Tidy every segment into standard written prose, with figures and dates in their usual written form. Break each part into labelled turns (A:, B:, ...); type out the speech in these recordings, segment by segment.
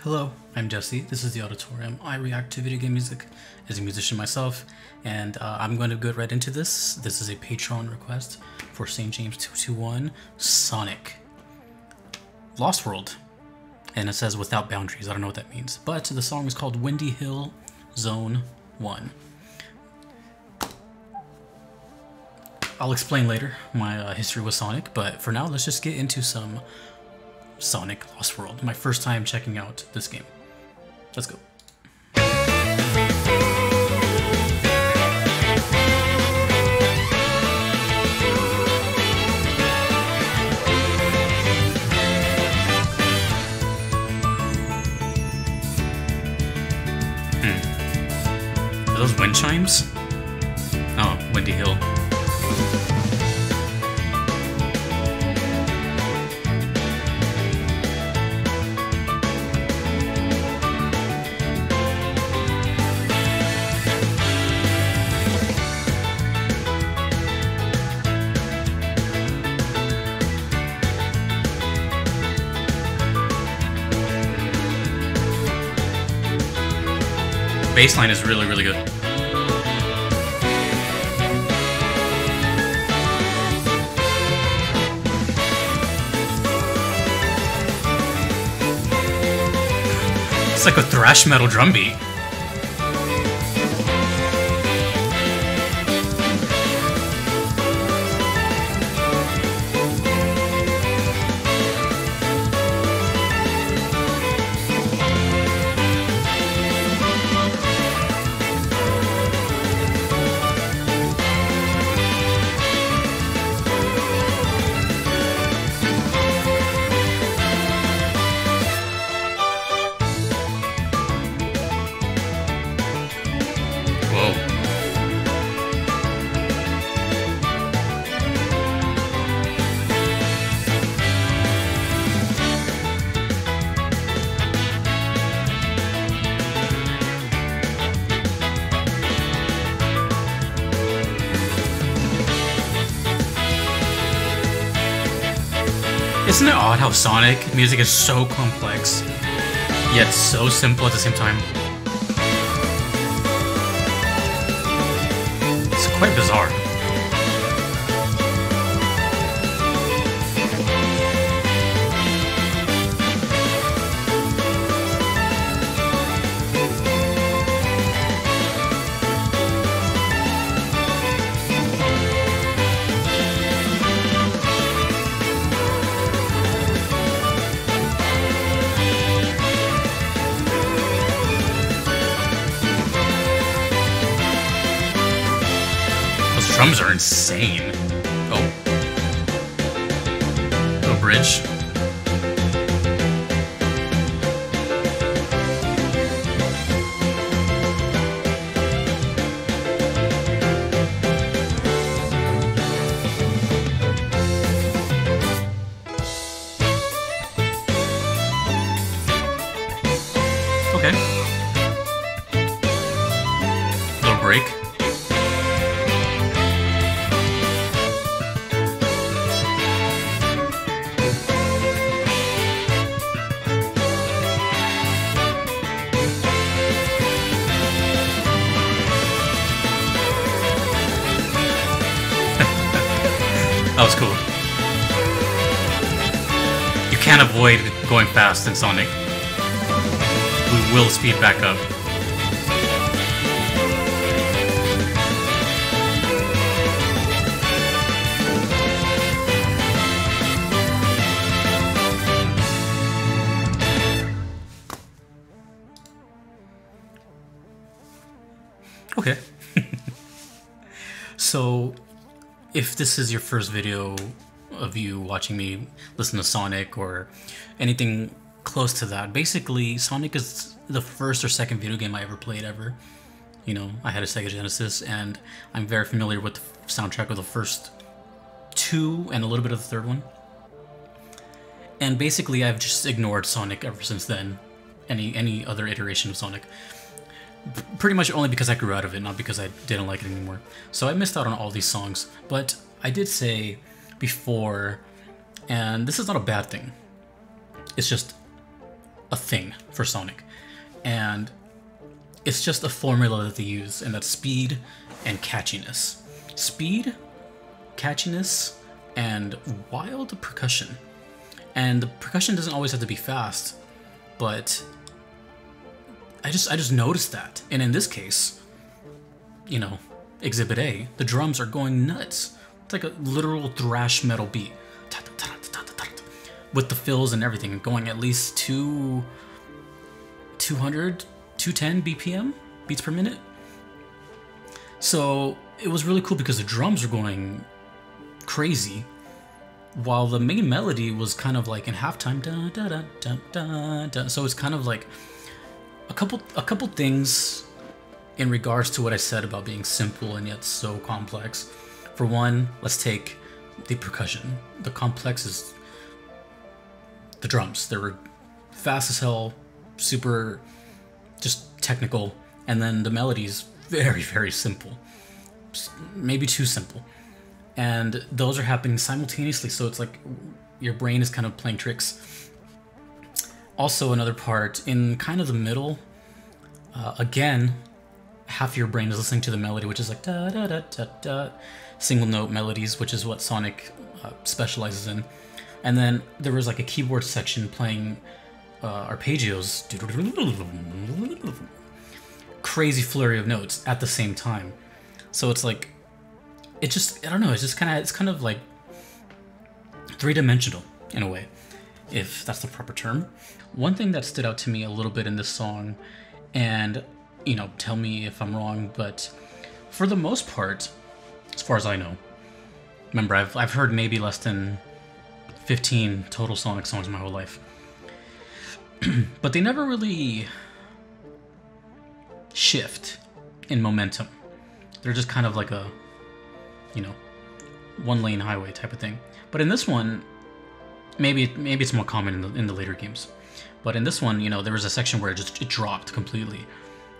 A: Hello, I'm Jesse. This is the Auditorium. I react to video game music as a musician myself, and I'm going to go right into this. This is a Patreon request for St. James 221 Sonic Lost World, and it says without boundaries. I don't know what that means, but the song is called Windy Hill Zone 1. I'll explain later my history with Sonic, but for now, let's just get into some Sonic Lost World. My first time checking out this game. Let's go. Are those wind chimes? Oh, Windy Hill. Bassline is really, really good. It's like a thrash metal drum beat. Isn't it odd how Sonic music is so complex, yet so simple at the same time? It's quite bizarre. Drums are insane. Oh. Little bridge. Okay. Little break. That was cool. You can't avoid going fast in Sonic. We will speed back up. Okay. So, if this is your first video of you watching me listen to Sonic or anything close to that, basically Sonic is the first or second video game I ever played ever. You know, I had a Sega Genesis and I'm very familiar with the soundtrack of the first two and a little bit of the third one. And basically I've just ignored Sonic ever since then, any other iteration of Sonic. Pretty much only because I grew out of it, not because I didn't like it anymore. So I missed out on all these songs, but I did say before, and this is not a bad thing, it's just a thing for Sonic, and it's just a formula that they use, and that's speed and catchiness. Speed, catchiness, and wild percussion. And the percussion doesn't always have to be fast, but I just noticed that. And in this case, you know, Exhibit A, the drums are going nuts. It's like a literal thrash metal beat. With the fills and everything, going at least 200, 210 BPM, beats per minute. So it was really cool because the drums were going crazy, while the main melody was kind of like in halftime. Da, da, da, da, da, da. So it's kind of like a couple things in regards to what I said about being simple and yet so complex. For one, let's take the percussion. The complex is the drums. They were fast as hell, super just technical, and then the melody's very, very simple. Maybe too simple. And those are happening simultaneously, so it's like your brain is kind of playing tricks. Also, another part, in kind of the middle, again, half your brain is listening to the melody, which is like da da da da da, single note melodies, which is what Sonic specializes in. And then there was like a keyboard section playing arpeggios, crazy flurry of notes at the same time. So it's like, it just, I don't know, it's kind of like three-dimensional in a way, if that's the proper term. One thing that stood out to me a little bit in this song, and, you know, tell me if I'm wrong, but for the most part, as far as I know, remember, I've heard maybe less than 15 total Sonic songs my whole life. But they never really shift in momentum. They're just kind of like a, you know, one-lane highway type of thing. But in this one, maybe it's more common in the later games. But in this one, you know, there was a section where it dropped completely.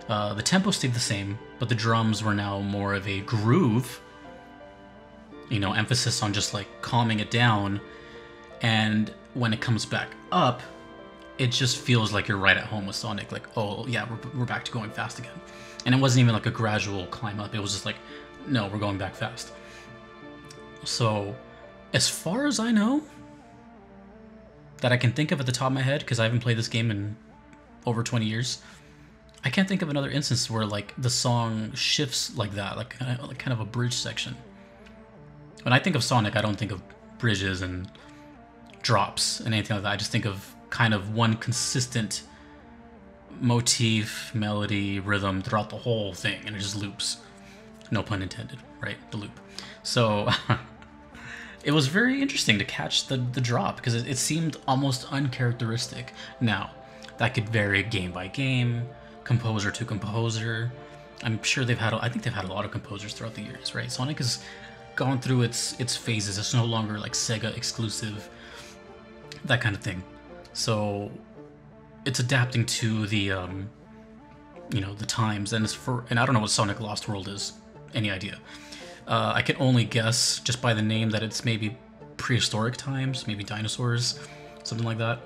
A: The tempo stayed the same, but the drums were now more of a groove. You know, emphasis on just like calming it down. And when it comes back up, it just feels like you're right at home with Sonic. Like, oh yeah, we're back to going fast again. And it wasn't even like a gradual climb up. It was just like, no, we're going back fast. So, as far as I know, that I can think of at the top of my head, because I haven't played this game in over 20 years, I can't think of another instance where like the song shifts like that, like kind of a bridge section. When I think of Sonic, I don't think of bridges and drops and anything like that. I just think of kind of one consistent motif, melody, rhythm throughout the whole thing, and it just loops. No pun intended, right? The loop. So it was very interesting to catch the drop, because it seemed almost uncharacteristic. Now, that could vary game by game, composer to composer. I'm sure I think they've had a lot of composers throughout the years, right? Sonic has gone through its phases. It's no longer like Sega exclusive, that kind of thing. So it's adapting to the you know, the times, and I don't know what Sonic Lost World is. Any idea? I can only guess just by the name that it's maybe prehistoric times, maybe dinosaurs, something like that.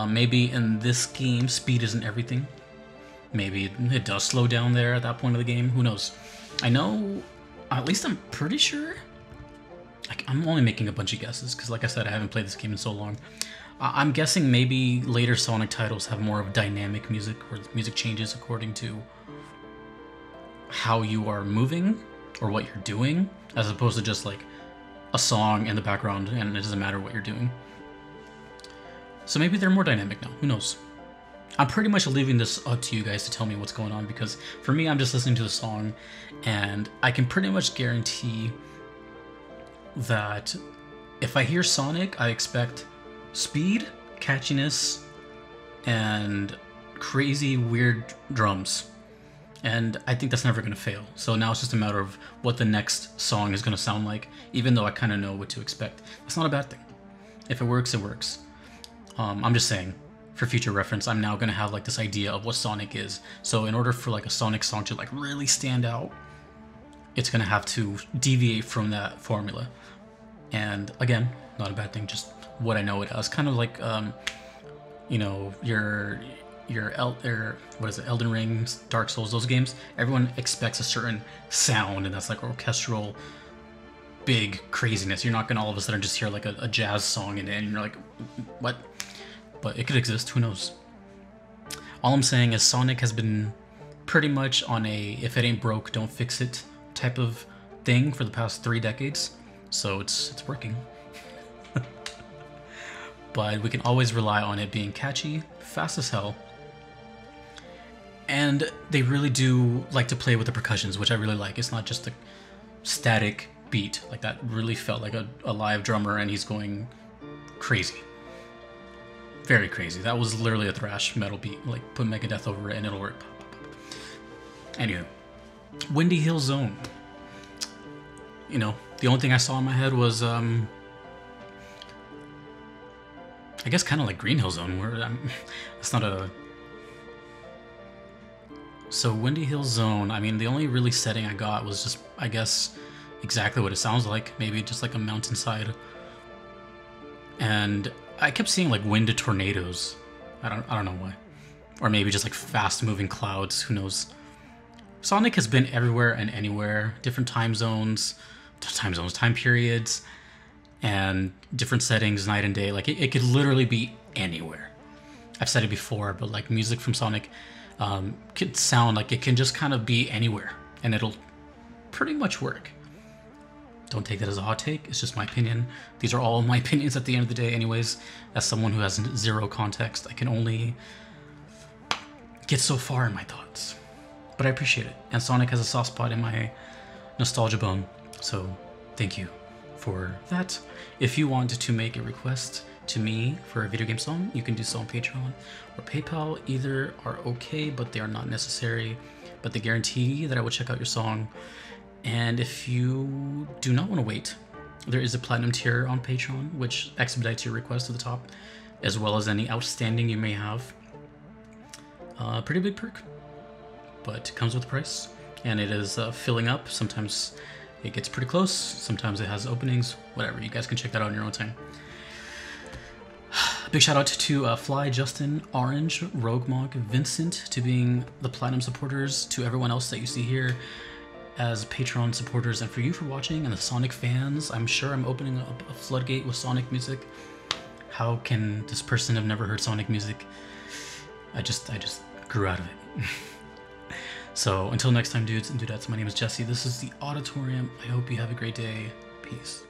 A: Maybe in this game, speed isn't everything. Maybe it does slow down there at that point of the game. Who knows? I know, at least I'm pretty sure. I'm only making a bunch of guesses, because like I said, I haven't played this game in so long. I'm guessing maybe later Sonic titles have more of dynamic music, where the music changes according to how you are moving or what you're doing, as opposed to just like a song in the background and it doesn't matter what you're doing. So maybe they're more dynamic now. Who knows? I'm pretty much leaving this up to you guys to tell me what's going on, because for me, I'm just listening to the song, and I can pretty much guarantee that if I hear Sonic, I expect speed, catchiness, and crazy weird drums. And I think that's never going to fail. So now it's just a matter of what the next song is going to sound like, even though I kind of know what to expect. That's not a bad thing. If it works, it works. I'm just saying, for future reference, I'm now going to have like this idea of what Sonic is. So in order for like a Sonic song to like really stand out, it's going to have to deviate from that formula. And again, not a bad thing, just what I know it as. Kind of like you know, what is it, Elden Ring, Dark Souls, those games, everyone expects a certain sound, and that's like orchestral, big craziness. You're not gonna all of a sudden just hear like a jazz song and you're like, what? But it could exist, who knows? All I'm saying is Sonic has been pretty much on a if it ain't broke, don't fix it type of thing for the past 3 decades. So it's working. But we can always rely on it being catchy, fast as hell. And they really do like to play with the percussions, which I really like. It's not just a static beat. Like that really felt like a live drummer and he's going crazy. Very crazy. That was literally a thrash metal beat. Like put Megadeth over it and it'll work. Anywho, Windy Hill Zone. You know, the only thing I saw in my head was I guess kind of like Green Hill Zone, where it's not a... So Windy Hill Zone, I mean, the only really setting I got was just, I guess, exactly what it sounds like. Maybe just like a mountainside. And I kept seeing like wind to tornadoes. I don't know why. Or maybe just like fast moving clouds, who knows. Sonic has been everywhere and anywhere, different time periods, and different settings, night and day. Like it could literally be anywhere. I've said it before, but like music from Sonic could sound like it can just kind of be anywhere and it'll pretty much work. Don't take that as a hot take, it's just my opinion. These are all my opinions at the end of the day anyways. As someone who has zero context, I can only get so far in my thoughts. But I appreciate it, and Sonic has a soft spot in my nostalgia bone, so thank you for that. If you want to make a request to me for a video game song, you can do so on Patreon or PayPal. Either are okay, but they are not necessary, but they guarantee that I will check out your song. And if you do not want to wait, there is a platinum tier on Patreon, which expedites your request to the top, as well as any outstanding you may have. Pretty big perk, but it comes with a price, and it is filling up. Sometimes it gets pretty close, sometimes it has openings, whatever. You guys can check that out on your own time. Big shout out to Fly, Justin, Orange, Roguemog, Vincent, to being the platinum supporters, to everyone else that you see here as Patreon supporters, and for you for watching, and the Sonic fans. I'm sure I'm opening up a floodgate with Sonic music. How can this person have never heard Sonic music? I just grew out of it. So until next time, dudes and dudettes, my name is Jesse. This is the Auditorium. I hope you have a great day. Peace.